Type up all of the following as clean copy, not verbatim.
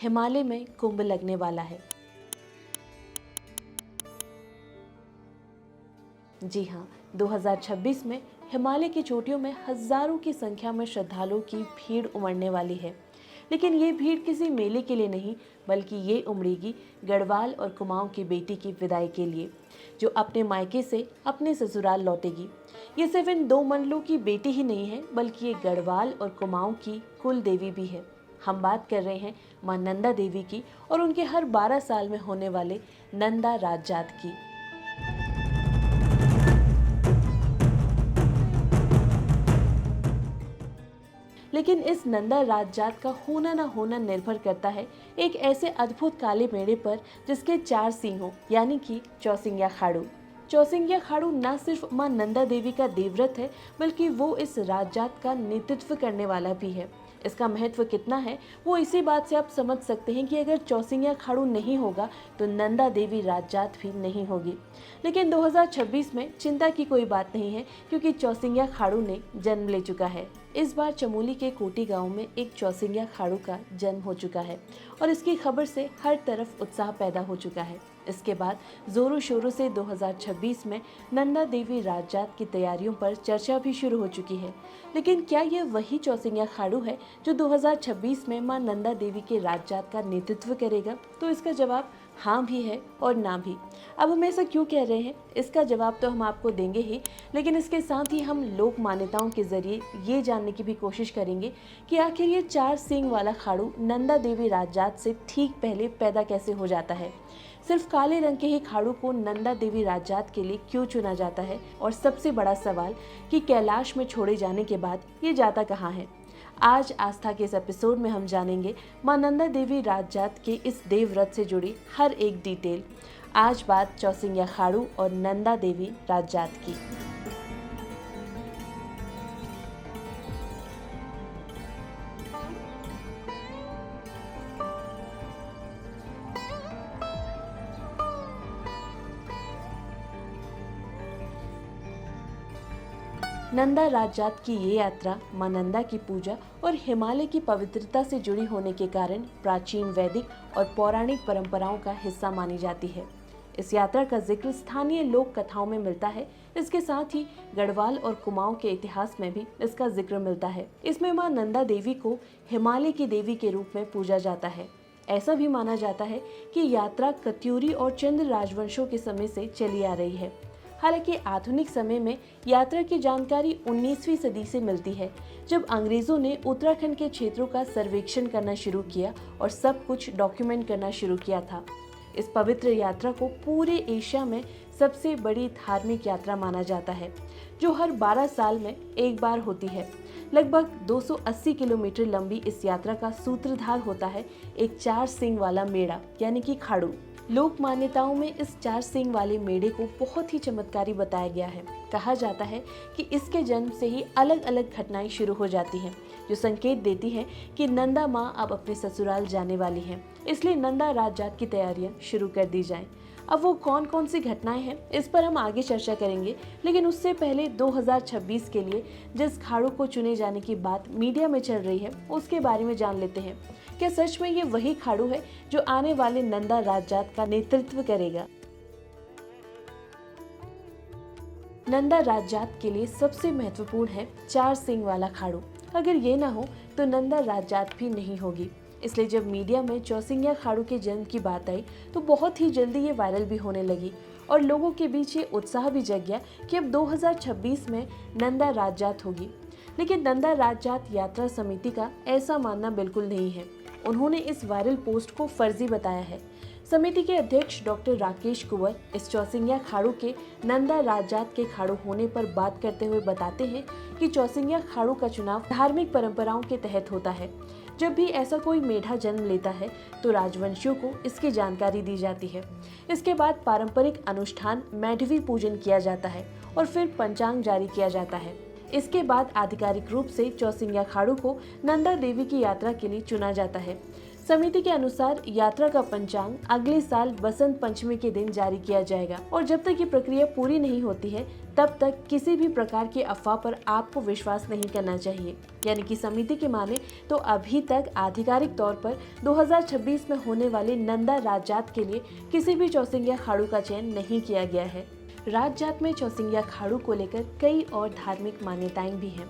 हिमालय में कुंभ लगने वाला है। जी हाँ, 2026 में हिमालय की चोटियों में हजारों की संख्या में श्रद्धालुओं की भीड़ उमड़ने वाली है। लेकिन ये भीड़ किसी मेले के लिए नहीं, बल्कि ये उमड़ेगी गढ़वाल और कुमाऊं की बेटी की विदाई के लिए, जो अपने मायके से अपने ससुराल लौटेगी। ये सिर्फ इन दो मंडलों की बेटी ही नहीं है, बल्कि ये गढ़वाल और कुमाऊं की कुल देवी भी है। हम बात कर रहे हैं मां नंदा देवी की और उनके हर 12 साल में होने वाले नंदा राजजात की। लेकिन इस नंदा राजजात का होना ना होना निर्भर करता है एक ऐसे अद्भुत काले मेढ़े पर जिसके 4 सींग हों, यानी कि चौसिंग्या खाड़ू। चौसिंग्या खाड़ू न सिर्फ मां नंदा देवी का देवव्रत है, बल्कि वो इस राजजात का नेतृत्व करने वाला भी है। इसका महत्व कितना है वो इसी बात से आप समझ सकते हैं कि अगर चौसिंग्या खाड़ू नहीं होगा तो नंदा देवी राजजात भी नहीं होगी। लेकिन 2026 में चिंता की कोई बात नहीं है, क्योंकि चौसिंग्या खाड़ू ने जन्म ले चुका है। इस बार चमोली के कोटी गांव में एक चौसिंग्या खाड़ू का जन्म हो चुका है और इसकी खबर से हर तरफ उत्साह पैदा हो चुका है। इसके बाद जोरों शोरों से 2026 में नंदा देवी राजजात की तैयारियों पर चर्चा भी शुरू हो चुकी है। लेकिन क्या यह वही चौसिंग्या खाड़ू है जो 2026 में मां नंदा देवी के राजजात का नेतृत्व करेगा? तो इसका जवाब हाँ भी है और ना भी। अब हम ऐसा क्यों कह रहे हैं, इसका जवाब तो हम आपको देंगे ही, लेकिन इसके साथ ही हम लोक मान्यताओं के जरिए ये जानने की भी कोशिश करेंगे कि आखिर ये 4 सींग वाला खाड़ू नंदा देवी राजजात से ठीक पहले पैदा कैसे हो जाता है। सिर्फ काले रंग के ही खाड़ू को नंदा देवी राजजात के लिए क्यों चुना जाता है, और सबसे बड़ा सवाल कि कैलाश में छोड़े जाने के बाद ये जाता कहाँ है। आज आस्था के इस एपिसोड में हम जानेंगे मां नंदा देवी राजजात के इस देवव्रत से जुड़ी हर एक डिटेल। आज बात चौसिंग्या खाड़ू और नंदा देवी राजजात की। नंदा राजजात की ये यात्रा मां नंदा की पूजा और हिमालय की पवित्रता से जुड़ी होने के कारण प्राचीन वैदिक और पौराणिक परंपराओं का हिस्सा मानी जाती है। इस यात्रा का जिक्र स्थानीय लोक कथाओं में मिलता है। इसके साथ ही गढ़वाल और कुमाऊं के इतिहास में भी इसका जिक्र मिलता है। इसमें मां नंदा देवी को हिमालय की देवी के रूप में पूजा जाता है। ऐसा भी माना जाता है कि यात्रा कत्यूरी और चंद्र राजवंशों के समय से चली आ रही है। हालांकि आधुनिक समय में यात्रा की जानकारी 19वीं सदी से मिलती है, जब अंग्रेजों ने उत्तराखंड के क्षेत्रों का सर्वेक्षण करना शुरू किया और सब कुछ डॉक्यूमेंट करना शुरू किया था। इस पवित्र यात्रा को पूरे एशिया में सबसे बड़ी धार्मिक यात्रा माना जाता है, जो हर 12 साल में एक बार होती है। लगभग 280 किलोमीटर लंबी इस यात्रा का सूत्रधार होता है एक 4 सींग वाला मेढ़ा, यानी कि खाड़ू। लोक मान्यताओं में इस 4 सींग वाले मेढ़े को बहुत ही चमत्कारी बताया गया है। कहा जाता है कि इसके जन्म से ही अलग अलग घटनाएं शुरू हो जाती हैं, जो संकेत देती हैं कि नंदा माँ अब अपने ससुराल जाने वाली हैं। इसलिए नंदा राजजात की तैयारियां शुरू कर दी जाएं। अब वो कौन कौन सी घटनाएं हैं, इस पर हम आगे चर्चा करेंगे, लेकिन उससे पहले 2026 के लिए जिस खाड़ू को चुने जाने की बात मीडिया में चल रही है, उसके बारे में जान लेते हैं। क्या सच में ये वही खाड़ू है जो आने वाले नंदा राजजात का नेतृत्व करेगा? नंदा राजजात के लिए सबसे महत्वपूर्ण है 4 सींग वाला खाड़ू। अगर ये ना हो तो नंदा राजजात भी नहीं होगी। इसलिए जब मीडिया में चौसिंग्या खाड़ू के जन्म की बात आई तो बहुत ही जल्दी ये वायरल भी होने लगी और लोगों के बीच ये उत्साह भी जग गया कि अब 2026 में नंदा राजजात होगी। लेकिन नंदा राजजात यात्रा समिति का ऐसा मानना बिल्कुल नहीं है। उन्होंने इस वायरल पोस्ट को फर्जी बताया है। समिति के अध्यक्ष डॉक्टर राकेश कुंवर इस चौसिंग्या खाड़ू के नंदा राजजात के खाड़ू होने पर बात करते हुए बताते हैं कि चौसिंग्या खाड़ू का चुनाव धार्मिक परंपराओं के तहत होता है। जब भी ऐसा कोई मेढ़ा जन्म लेता है तो राजवंशियों को इसकी जानकारी दी जाती है। इसके बाद पारंपरिक अनुष्ठान मैढवी पूजन किया जाता है और फिर पंचांग जारी किया जाता है। इसके बाद आधिकारिक रूप से चौसिंग्या खाड़ू को नंदा देवी की यात्रा के लिए चुना जाता है। समिति के अनुसार यात्रा का पंचांग अगले साल बसंत पंचमी के दिन जारी किया जाएगा और जब तक ये प्रक्रिया पूरी नहीं होती है तब तक किसी भी प्रकार की अफवाह पर आपको विश्वास नहीं करना चाहिए। यानी कि समिति की माने तो अभी तक आधिकारिक तौर पर 2026 में होने वाली नंदा राजजात के लिए किसी भी चौसिंगिया खाड़ू का चयन नहीं किया गया है। राजजात में चौसिंगिया खाड़ू को लेकर कई और धार्मिक मान्यताएं भी हैं,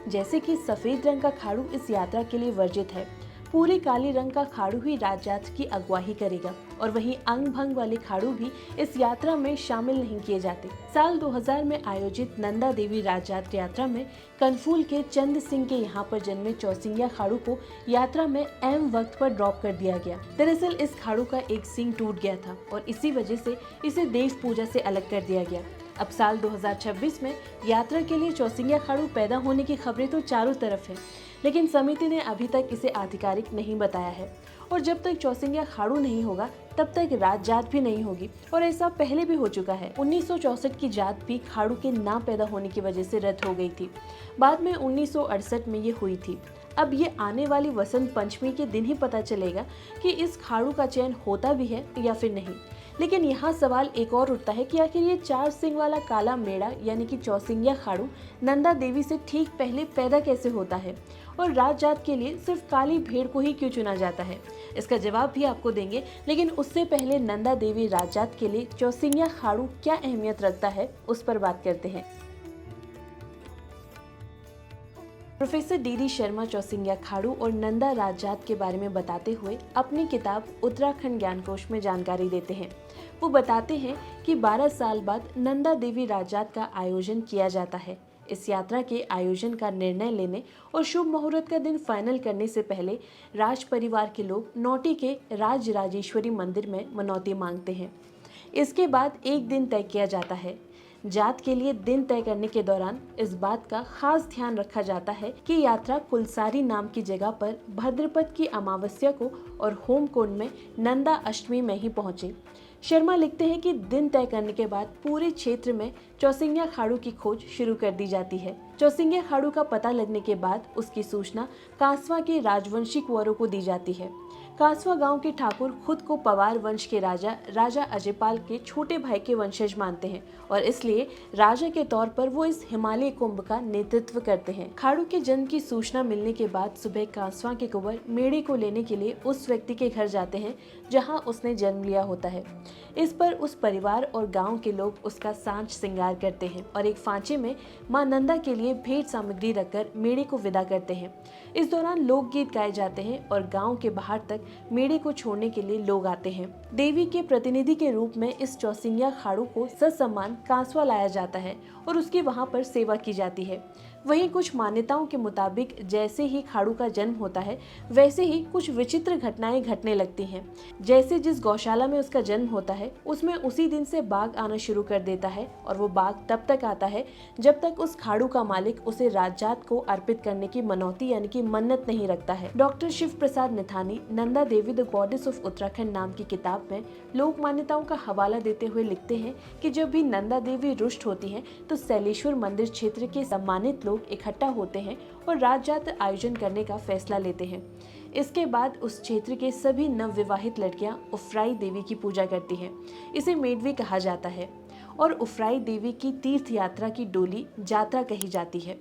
जैसे कि सफेद रंग का खाड़ू इस यात्रा के लिए वर्जित है। पूरे काले रंग का खाड़ू ही राजजात की अगुवाई करेगा और वहीं अंग भंग वाले खाड़ू भी इस यात्रा में शामिल नहीं किए जाते। साल 2000 में आयोजित नंदा देवी राजजात यात्रा में कनफूल के चंद सिंह के यहाँ पर जन्मे चौसिंगिया खाड़ू को यात्रा में ऐन वक्त पर ड्रॉप कर दिया गया। दरअसल इस खाड़ू का एक सिंग टूट गया था और इसी वजह से इसे देव पूजा से अलग कर दिया गया। अब साल 2026 में यात्रा के लिए चौसिंगिया खाड़ू पैदा होने की खबरें तो चारों तरफ है, लेकिन समिति ने अभी तक इसे आधिकारिक नहीं बताया है। और जब तक चौसिंगिया खाड़ू नहीं होगा तब तक राजजात भी नहीं होगी और ऐसा पहले भी हो चुका है। 1964 की जात भी खाड़ू के ना पैदा होने की वजह से रद्द हो गई थी। बाद में 1968 में ये हुई थी। अब ये आने वाली वसंत पंचमी के दिन ही पता चलेगा कि इस खाड़ू का चयन होता भी है या फिर नहीं। लेकिन यहाँ सवाल एक और उठता है कि आखिर ये 4 सिंग वाला काला मेढ़ा यानी कि चौसिंगिया खाड़ू नंदा देवी से ठीक पहले पैदा कैसे होता है और राजजात के लिए सिर्फ काली भेड़ को ही क्यों चुना जाता है? इसका जवाब भी आपको देंगे, लेकिन उससे पहले नंदा देवी राजजात के लिए चौसिंगिया खाड़ू क्या अहमियत रखता है उस पर बात करते हैं। प्रोफेसर डी शर्मा चौसिंगिया खाड़ू और नंदा राजजात के बारे में बताते हुए अपनी किताब उत्तराखंड ज्ञानकोश में जानकारी देते हैं। वो बताते हैं कि 12 साल बाद नंदा देवी राजजात का आयोजन किया जाता है। इस यात्रा के आयोजन का निर्णय लेने और शुभ मुहूर्त का दिन फाइनल करने से पहले राज परिवार के लोग नौटी के राजराजेश्वरी मंदिर में मनौती मांगते हैं। इसके बाद एक दिन तय किया जाता है। जात के लिए दिन तय करने के दौरान इस बात का खास ध्यान रखा जाता है कि यात्रा कुलसारी नाम की जगह पर भद्रपद की अमावस्या को और होम कुंड में नंदा अष्टमी में ही पहुंचे। शर्मा लिखते हैं कि दिन तय करने के बाद पूरे क्षेत्र में चौसिंगिया खाड़ू की खोज शुरू कर दी जाती है। चौसिंगिया खाड़ू का पता लगने के बाद उसकी सूचना कांसवा के राजवंशी कुंवरों को दी जाती है। कांसवा गांव के ठाकुर खुद को पवार वंश के राजा अजयपाल के छोटे भाई के वंशज मानते हैं और इसलिए राजा के तौर पर वो इस हिमालय कुंभ का नेतृत्व करते हैं। खाड़ू के जन्म की सूचना मिलने के बाद सुबह कांसवा के कुंवर मेढ़े को लेने के लिए उस व्यक्ति के घर जाते हैं जहां उसने जन्म लिया होता है। इस पर उस परिवार और गांव के लोग उसका सांझ श्रृंगार करते हैं और एक फांचे में मां नंदा के लिए भेंट सामग्री रखकर मेढ़े को विदा करते हैं। इस दौरान लोकगीत गाए जाते हैं और गांव के बाहर तक मेढ़े को छोड़ने के लिए लोग आते हैं। देवी के प्रतिनिधि के रूप में इस चौसिंगिया खाड़ू को ससम्मान कांसवा लाया जाता है और उसकी वहां पर सेवा की जाती है। वहीं कुछ मान्यताओं के मुताबिक जैसे ही खाड़ू का जन्म होता है वैसे ही कुछ विचित्र घटनाएं घटने लगती हैं। जैसे जिस गौशाला में उसका जन्म होता है उसमें उसी दिन से बाघ आना शुरू कर देता है और वो बाघ तब तक आता है जब तक उस खाड़ू का मालिक उसे राजजात को अर्पित करने की मनौती यानी कि मन्नत नहीं रखता है। Doctor Shiv Prasad Nithani Nanda Devi the goddess of Uttarakhand नाम की किताब में लोक मान्यताओं का हवाला देते हुए लिखते हैं कि जब भी नंदा देवी रुष्ट होती है तो शैलेश्वर मंदिर क्षेत्र के सम्मानित लोग इकट्ठा होते हैं और राजजात आयोजन करने का फैसला लेते हैं। इसके बाद उस क्षेत्र के सभी नवविवाहित लड़कियां उफराई देवी की पूजा करती हैं। इसे मेडवी कहा जाता है और उफराई देवी की तीर्थ यात्रा की डोली जात्रा कही जाती है।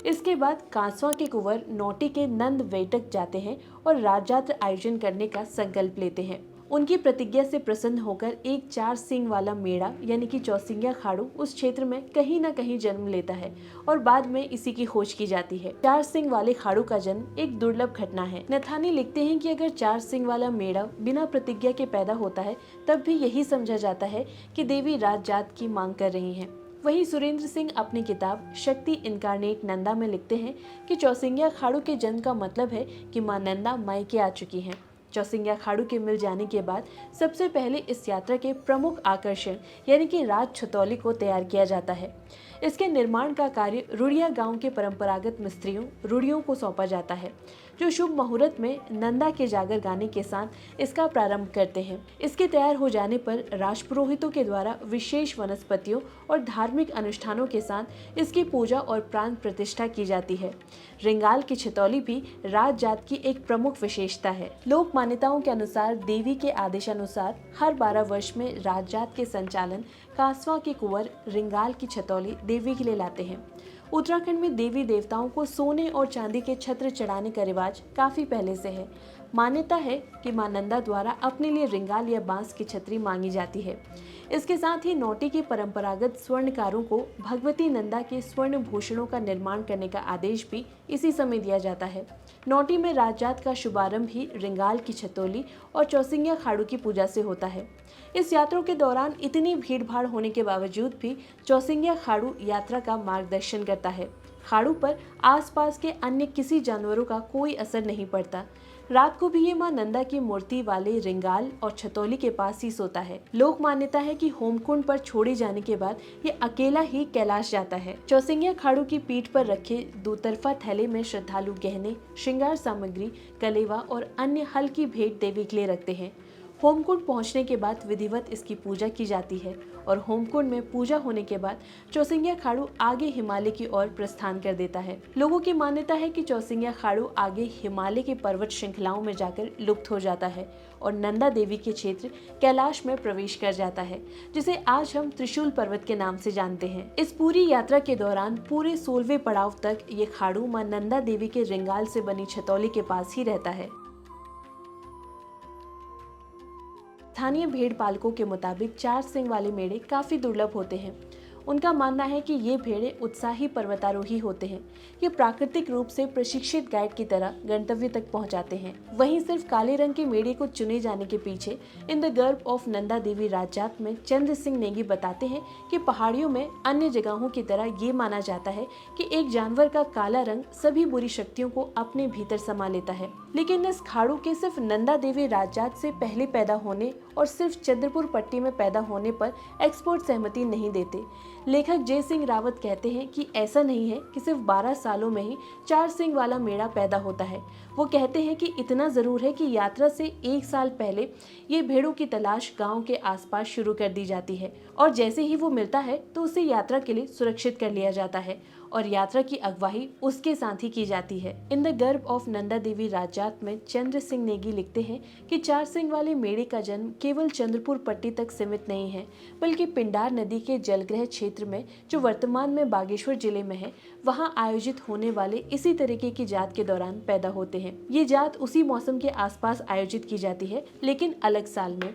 इसके बाद कांसवा के कुंवर नौटी के नंद वेटक जाते हैं और राजजात आयोजन करने का संकल्प लेते हैं। उनकी प्रतिज्ञा से प्रसन्न होकर एक 4 सींग वाला मेढ़ा यानी कि चौसिंगिया खाड़ू उस क्षेत्र में कहीं न कहीं जन्म लेता है और बाद में इसी की खोज की जाती है। 4 सींग वाले खाड़ू का जन्म एक दुर्लभ घटना है। नथानी लिखते हैं कि अगर 4 सींग वाला मेढ़ा बिना प्रतिज्ञा के पैदा होता है तब भी यही समझा जाता है कि देवी राजजात की मांग कर रही हैं। वहीं सुरेंद्र सिंह अपनी किताब शक्ति इनकारनेट नंदा में लिखते हैं कि चौसिंगिया खाड़ू के जन्म का मतलब है कि मां नंदा मायके आ चुकी हैं। चौसिंगिया खाड़ू के मिल जाने के बाद सबसे पहले इस यात्रा के प्रमुख आकर्षण यानी कि राज छतौली को तैयार किया जाता है। इसके निर्माण का कार्य रुड़िया गांव के परंपरागत मिस्त्रियों रुड़ियों को सौंपा जाता है। जो शुभ मुहूर्त में नंदा के जागर गाने के साथ इसका प्रारंभ करते हैं। इसके तैयार हो जाने पर राजपुरोहितों के द्वारा विशेष वनस्पतियों और धार्मिक अनुष्ठानों के साथ इसकी पूजा और प्राण प्रतिष्ठा की जाती है। रिंगाल की छितौली भी राज जात की एक प्रमुख विशेषता है। लोक मान्यताओं के अनुसार देवी के आदेशानुसार हर 12 वर्ष में राज जात के संचालन कासवा के कुंवर रिंगाल की छितौली देवी के लिए लाते हैं। उत्तराखंड में देवी देवताओं को सोने और चांदी के छत्र चढ़ाने का रिवाज काफी पहले से है। मान्यता है कि मां नंदा द्वारा अपने लिए रिंगाल या बांस की छतरी मांगी जाती है। इसके साथ ही नौटी के परंपरागत स्वर्णकारों को भगवती नंदा के स्वर्ण भूषणों का निर्माण करने का आदेश भी इसी समय दिया जाता है। नौटी में राजजात का शुभारंभ ही रिंगाल की छतौली और चौसिंगिया खाड़ू की पूजा से होता है। इस यात्रा के दौरान इतनी भीड़ भाड़ होने के बावजूद भी चौसिंगिया खाड़ू यात्रा का मार्गदर्शन करता है। खाड़ू पर आसपास के अन्य किसी जानवरों का कोई असर नहीं पड़ता। रात को भी ये मां नंदा की मूर्ति वाले रिंगाल और छतौली के पास ही सोता है। लोक मान्यता है कि होमकुंड पर छोड़े जाने के बाद ये अकेला ही कैलाश जाता है। चौसिंगिया खाड़ू की पीठ पर रखे दोतरफा थैले में श्रद्धालु गहने, श्रृंगार सामग्री, कलेवा और अन्य हल्की भेंट देवी के लिए रखते हैं। होमकुंड पहुंचने के बाद विधिवत इसकी पूजा की जाती है और होमकुंड में पूजा होने के बाद चौसिंगिया खाड़ू आगे हिमालय की ओर प्रस्थान कर देता है। लोगों की मान्यता है कि चौसिंगिया खाड़ू आगे हिमालय की पर्वत श्रृंखलाओं में जाकर लुप्त हो जाता है और नंदा देवी के क्षेत्र कैलाश में प्रवेश कर जाता है, जिसे आज हम त्रिशूल पर्वत के नाम से जानते हैं। इस पूरी यात्रा के दौरान पूरे 16वें पड़ाव तक ये खाड़ू मां नंदा देवी के रिंगाल से बनी छतौली के पास ही रहता है। स्थानीय भेड़ पालकों के मुताबिक 4 सिंग वाले मेढ़े काफी दुर्लभ होते हैं। उनका मानना है कि ये भेड़े उत्साही पर्वतारोही होते हैं। ये प्राकृतिक रूप से प्रशिक्षित गाइड की तरह गंतव्य तक पहुंचाते हैं। वहीं सिर्फ काले रंग के मेढ़े को चुने जाने के पीछे इन द गर्भ ऑफ नंदा देवी राजजात में चंद्र सिंह नेगी बताते हैं कि पहाड़ियों में अन्य जगहों की तरह ये माना जाता है कि एक जानवर का काला रंग सभी बुरी शक्तियों को अपने भीतर समा लेता है। लेकिन इस खाड़ू के सिर्फ नंदा देवी राजजात से पहले पैदा होने और सिर्फ चंद्रपुर पट्टी में पैदा होने पर एक्सपर्ट सहमति नहीं देते। लेखक जय सिंह रावत कहते हैं कि ऐसा नहीं है कि सिर्फ 12 सालों में ही 4 सिंग वाला मेढ़ा पैदा होता है। वो कहते हैं कि इतना जरूर है कि यात्रा से 1 साल पहले ये भेड़ों की तलाश गांव के आसपास शुरू कर दी जाती है और जैसे ही वो मिलता है तो उसे यात्रा के लिए सुरक्षित कर लिया जाता है और यात्रा की अगुवाई उसके साथ ही की जाती है। इन द गर्भ ऑफ नंदा देवी राजजात में चंद्र सिंह नेगी लिखते हैं कि 4 सिंग वाले मेढ़े का जन्म केवल चंद्रपुर पट्टी तक सीमित नहीं है, बल्कि पिंडार नदी के जलग्रह क्षेत्र में, जो वर्तमान में बागेश्वर जिले में है, वहां आयोजित होने वाले इसी तरीके की जात के दौरान पैदा होते हैं। ये जात उसी मौसम के आसपास आयोजित की जाती है, लेकिन अलग साल में।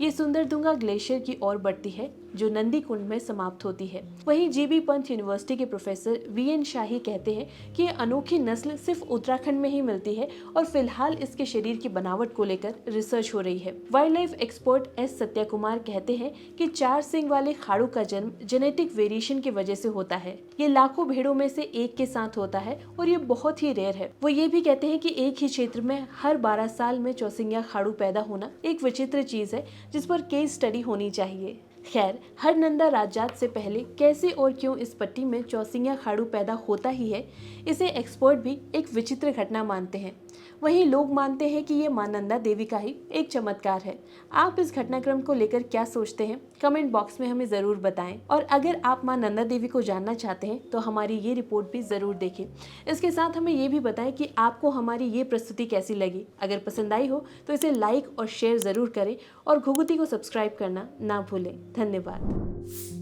ये सुंदरदुंगा ग्लेशियर की ओर बढ़ती है, जो नंदी कुंड में समाप्त होती है। वहीं जीबी पंत यूनिवर्सिटी के प्रोफेसर वीएन शाही कहते हैं कि ये अनोखी नस्ल सिर्फ उत्तराखंड में ही मिलती है और फिलहाल इसके शरीर की बनावट को लेकर रिसर्च हो रही है। Wild life expert S Satya Kumar कहते हैं कि 4 सिंग वाले खाड़ू का जन्म जेनेटिक वेरिएशन की वजह से होता है। ये लाखों भेड़ों में से एक के साथ होता है और ये बहुत ही रेयर है। वो ये भी कहते हैं कि एक ही क्षेत्र में हर 12 साल में चौसिंगिया खाड़ू पैदा होना एक विचित्र चीज है, जिस पर केस स्टडी होनी चाहिए। खैर, हर नंदा राजजात से पहले कैसे और क्यों इस पट्टी में चौसिंगिया खाड़ू पैदा होता ही है, इसे एक्सपर्ट भी एक विचित्र घटना मानते हैं। वहीं लोग मानते हैं कि ये मां नंदा देवी का ही एक चमत्कार है। आप इस घटनाक्रम को लेकर क्या सोचते हैं, कमेंट बॉक्स में हमें जरूर बताएं। और अगर आप मां नंदा देवी को जानना चाहते हैं तो हमारी ये रिपोर्ट भी जरूर देखें। इसके साथ हमें ये भी बताएं कि आपको हमारी ये प्रस्तुति कैसी लगी। अगर पसंद आई हो तो इसे लाइक और शेयर जरूर करें और घुघुती को सब्सक्राइब करना ना भूलें। धन्यवाद।